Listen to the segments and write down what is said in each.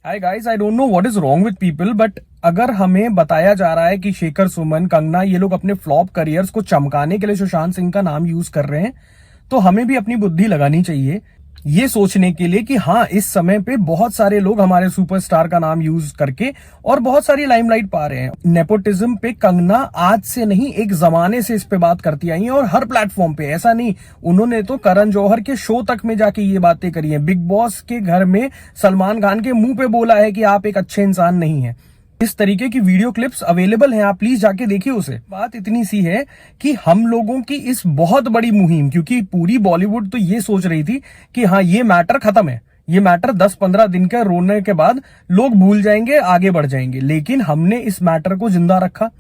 Hi guys, I don't know what is wrong with people, but अगर हमें बताया जा रहा है कि शेखर सुमन, कंगना, ये लोग अपने फ्लॉप करियर्स को चमकाने के लिए सुशांत सिंह का नाम यूज कर रहे हैं, तो हमें भी अपनी बुद्धि लगानी चाहिए ये सोचने के लिए कि हाँ, इस समय पे बहुत सारे लोग हमारे सुपरस्टार का नाम यूज करके और बहुत सारी लाइमलाइट पा रहे हैं। नेपोटिज्म पे कंगना आज से नहीं, एक जमाने से इस पे बात करती आई है और हर प्लेटफॉर्म पे। ऐसा नहीं, उन्होंने तो करण जौहर के शो तक में जाके ये बातें करी हैं। बिग बॉस के घर में सलमान खान के मुंह पे बोला है कि आप एक अच्छे इंसान नहीं है। इस तरीके की वीडियो क्लिप्स अवेलेबल हैं, आप प्लीज जाके देखिए उसे। बात इतनी सी है कि हम लोगों की इस बहुत बड़ी मुहिम, क्योंकि पूरी बॉलीवुड तो ये सोच रही थी कि हाँ, ये मैटर खत्म है, ये मैटर 10-15 दिन के रोने के बाद लोग भूल जाएंगे, आगे बढ़ जाएंगे, लेकिन हमने इस मैटर को जिंदा रखा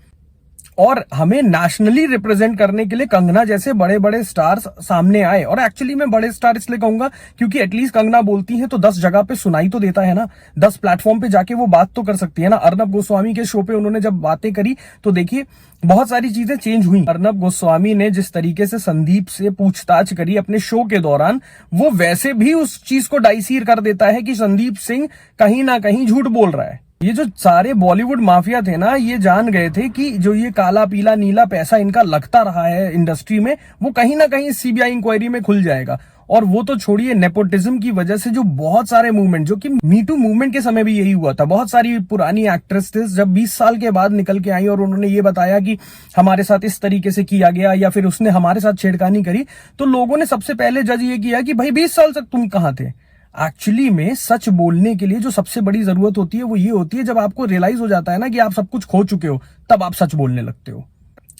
और हमें नेशनली रिप्रेजेंट करने के लिए कंगना जैसे बड़े बड़े स्टार्स सामने आए। और एक्चुअली मैं बड़े स्टार इसलिए कहूंगा क्योंकि एटलीस्ट कंगना बोलती है तो 10 जगह पे सुनाई तो देता है ना, 10 प्लेटफॉर्म पे जाके वो बात तो कर सकती है ना। अर्नब गोस्वामी के शो पे उन्होंने जब बातें करी तो देखिए बहुत सारी चीजें चेंज हुई। अर्नब गोस्वामी ने जिस तरीके से संदीप से पूछताछ करी अपने शो के दौरान, वो वैसे भी उस चीज को डाइसीर कर देता है कि संदीप सिंह कहीं ना कहीं झूठ बोल रहा है। ये जो सारे बॉलीवुड माफिया थे ना, ये जान गए थे कि जो ये काला पीला नीला पैसा इनका लगता रहा है इंडस्ट्री में, वो कहीं ना कहीं सीबीआई इंक्वायरी में खुल जाएगा। और वो तो छोड़िए, नेपोटिज्म की वजह से जो बहुत सारे मूवमेंट, जो कि मी टू मूवमेंट के समय भी यही हुआ था, बहुत सारी पुरानी एक्ट्रेसेस जब 20 साल के बाद निकल के आई और उन्होंने ये बताया कि हमारे साथ इस तरीके से किया गया या फिर उसने हमारे साथ छेड़खानी करी, तो लोगों ने सबसे पहले जज ये किया कि भाई 20 साल तक तुम कहां थे। एक्चुअली में सच बोलने के लिए जो सबसे बड़ी जरूरत होती है वो ये होती है जब आपको रियलाइज हो जाता है ना कि आप सब कुछ खो चुके हो, तब आप सच बोलने लगते हो।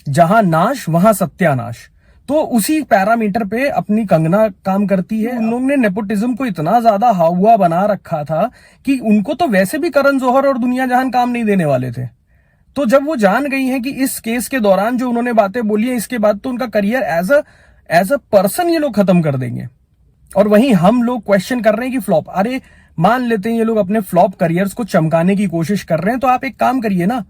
जहां नाश वहां सत्यानाश। तो उसी पैरामीटर पे अपनी कंगना काम करती है। उन लोगों ने नेपोटिज्म को इतना ज्यादा हावा बना रखा था कि उनको तो वैसे भी करण जौहर और दुनिया जहान काम नहीं देने वाले थे। तो जब वो जान गई हैं कि इस केस के दौरान जो उन्होंने बातें बोली है, इसके बाद तो उनका करियर एज अ पर्सन ये लोग खत्म कर देंगे। और वहीं हम लोग क्वेश्चन कर रहे हैं कि फ्लॉप, अरे मान लेते हैं ये लोग अपने फ्लॉप करियर्स को चमकाने की कोशिश कर रहे हैं, तो आप एक काम करिए ना,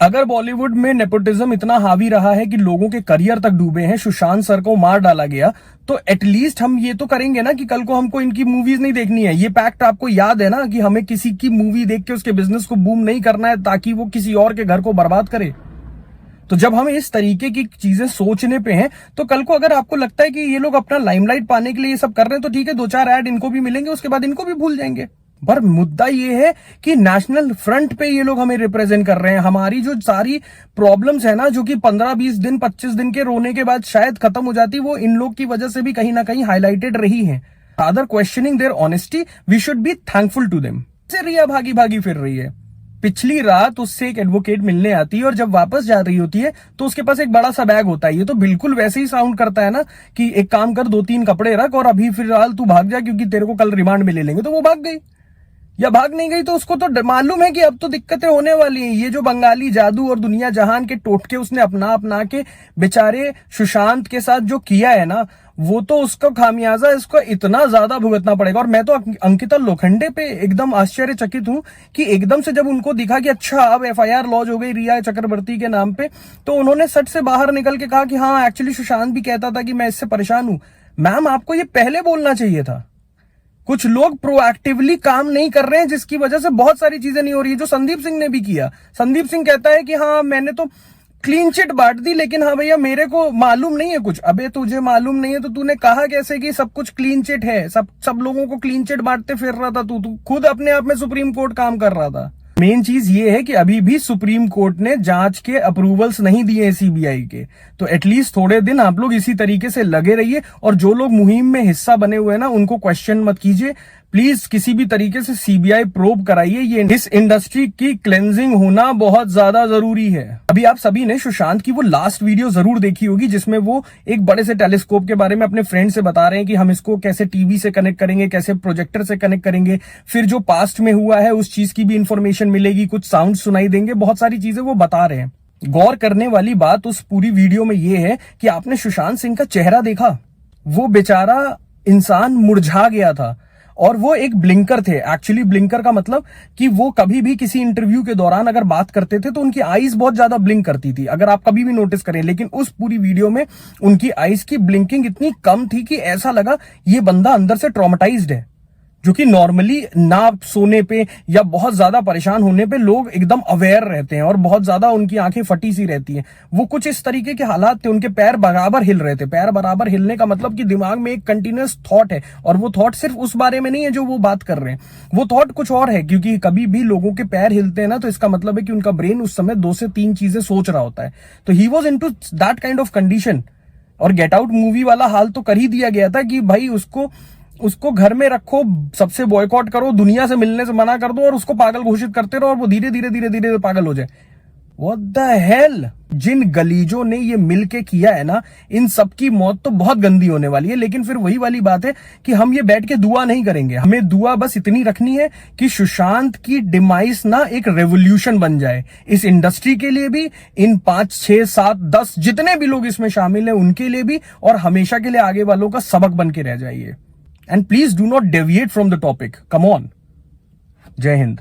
अगर बॉलीवुड में नेपोटिज्म इतना हावी रहा है कि लोगों के करियर तक डूबे हैं, सुशांत सर को मार डाला गया, तो एटलीस्ट हम ये तो करेंगे ना कि कल को हमको इनकी मूवीज नहीं देखनी है। ये पैक्ट आपको याद है ना कि हमें किसी की मूवी देख के उसके बिजनेस को बूम नहीं करना है ताकि वो किसी और के घर को बर्बाद करे। तो जब हम इस तरीके की चीजें सोचने पे हैं, तो कल को अगर आपको लगता है कि ये लोग अपना लाइमलाइट पाने के लिए ये सब कर रहे हैं, तो ठीक है, 2-4 ऐड इनको भी मिलेंगे, उसके बाद इनको भी भूल जाएंगे। पर मुद्दा ये है कि नेशनल फ्रंट पे ये लोग हमें रिप्रेजेंट कर रहे हैं। हमारी जो सारी प्रॉब्लम्स है ना, जो कि 15-20 दिन 25 दिन के रोने के बाद शायद खत्म हो जाती, वो इन लोग की वजह से भी कहीं ना कहीं हाईलाइटेड रही है। Other questioning their honesty, we should be thankful to them. Riya भागी भागी फिर रही है। पिछली रात उससे एक एडवोकेट मिलने आती है और जब वापस जा रही होती है तो उसके पास एक बड़ा सा बैग होता है। ये तो बिल्कुल वैसे ही साउंड करता है ना कि एक काम कर, 2-3 कपड़े रख और अभी फिलहाल तू भाग जा क्योंकि तेरे को कल रिमांड में ले लेंगे। तो वो भाग गई या भाग नहीं गई, तो उसको तो मालूम है कि अब तो दिक्कतें होने वाली हैं। ये जो बंगाली जादू और दुनिया जहान के टोटके उसने अपना के बेचारे सुशांत के साथ जो किया है ना, वो तो उसका खामियाजा इसको इतना ज्यादा भुगतना पड़ेगा। और मैं तो अंकिता लोखंडे पे एकदम आश्चर्यचकित हूं कि एकदम से जब उनको दिखा कि अच्छा अब एफआईआर लॉन्च हो गई रिया चक्रवर्ती के नाम पे, तो उन्होंने सट से बाहर निकल के कहा कि हाँ, एक्चुअली सुशांत भी कहता था कि मैं इससे परेशान हूं। मैम, आपको ये पहले बोलना चाहिए था। कुछ लोग प्रोएक्टिवली काम नहीं कर रहे हैं, जिसकी वजह से बहुत सारी चीजें नहीं हो रही है, जो संदीप सिंह ने भी किया। संदीप सिंह कहता है कि हाँ, मैंने तो क्लीन चिट बांट दी, लेकिन हाँ भैया, मेरे को मालूम नहीं है कुछ। अबे तुझे मालूम नहीं है तो तूने कहा कैसे कि सब कुछ क्लीन चिट है? सब लोगों को क्लीन चिट बांटते फिर रहा था तू खुद अपने आप में सुप्रीम कोर्ट काम कर रहा था। मेन चीज ये है कि अभी भी सुप्रीम कोर्ट ने जांच के अप्रूवल्स नहीं दिए हैं सीबीआई के, तो एटलीस्ट थोड़े दिन आप लोग इसी तरीके से लगे रहिए। और जो लोग मुहिम में हिस्सा बने हुए हैं ना, उनको क्वेश्चन मत कीजिए प्लीज। किसी भी तरीके से सीबीआई प्रोब कराइए। ये इस इंडस्ट्री की क्लेंजिंग होना बहुत ज्यादा जरूरी है। अभी आप सभी ने सुशांत की वो लास्ट वीडियो जरूर देखी होगी जिसमें वो एक बड़े से टेलीस्कोप के बारे में अपने फ्रेंड से बता रहे हैं कि हम इसको कैसे टीवी से कनेक्ट करेंगे, कैसे प्रोजेक्टर से कनेक्ट करेंगे, फिर जो पास्ट में हुआ है उस चीज की भी इंफॉर्मेशन मिलेगी, कुछ साउंड सुनाई देंगे, बहुत सारी चीजें वो बता रहे हैं। गौर करने वाली बात उस पूरी वीडियो में ये है कि आपने सुशांत सिंह का चेहरा देखा? वो बेचारा इंसान मुरझा गया था और वो एक ब्लिंकर थे। एक्चुअली ब्लिंकर का मतलब कि वो कभी भी किसी इंटरव्यू के दौरान अगर बात करते थे तो उनकी आईज बहुत ज्यादा ब्लिंक करती थी, अगर आप कभी भी नोटिस करें। लेकिन उस पूरी वीडियो में उनकी आईज की ब्लिंकिंग इतनी कम थी कि ऐसा लगा ये बंदा अंदर से ट्रॉमेटाइज्ड है। जो कि नॉर्मली ना सोने पे या बहुत ज्यादा परेशान होने पे लोग एकदम अवेयर रहते हैं और बहुत ज्यादा उनकी आंखें फटी सी रहती हैं। वो कुछ इस तरीके के हालात थे, उनके पैर बराबर हिल रहे थे। पैर बराबर हिलने का मतलब कि दिमाग में एक कंटिन्यूअस थॉट है, और वो थॉट सिर्फ उस बारे में नहीं है जो वो बात कर रहे हैं, वो थॉट कुछ और है। क्योंकि कभी भी लोगों के पैर हिलते हैं ना, तो इसका मतलब है कि उनका ब्रेन उस समय 2 से 3 चीजें सोच रहा होता है। तो he was into that kind of condition. और गेट आउट मूवी वाला हाल तो कर ही दिया गया था कि भाई उसको घर में रखो, सबसे बॉयकॉट करो, दुनिया से मिलने से मना कर दो और उसको पागल घोषित करते रहो और वो धीरे धीरे धीरे धीरे पागल हो जाए। What the hell. जिन गलीजों ने ये मिलके किया है ना, इन सबकी मौत तो बहुत गंदी होने वाली है। लेकिन फिर वही वाली बात है कि हम ये बैठ के दुआ नहीं करेंगे। हमें दुआ बस इतनी रखनी है कि सुशांत की डिमाइस ना एक रेवोल्यूशन बन जाए, इस इंडस्ट्री के लिए भी, इन 5, 6, 7, 10 जितने भी लोग इसमें शामिल हैं उनके लिए भी, और हमेशा के लिए आगे वालों का सबक बन के रह जाइए। And please do not deviate from the topic. Come on. Jai Hind.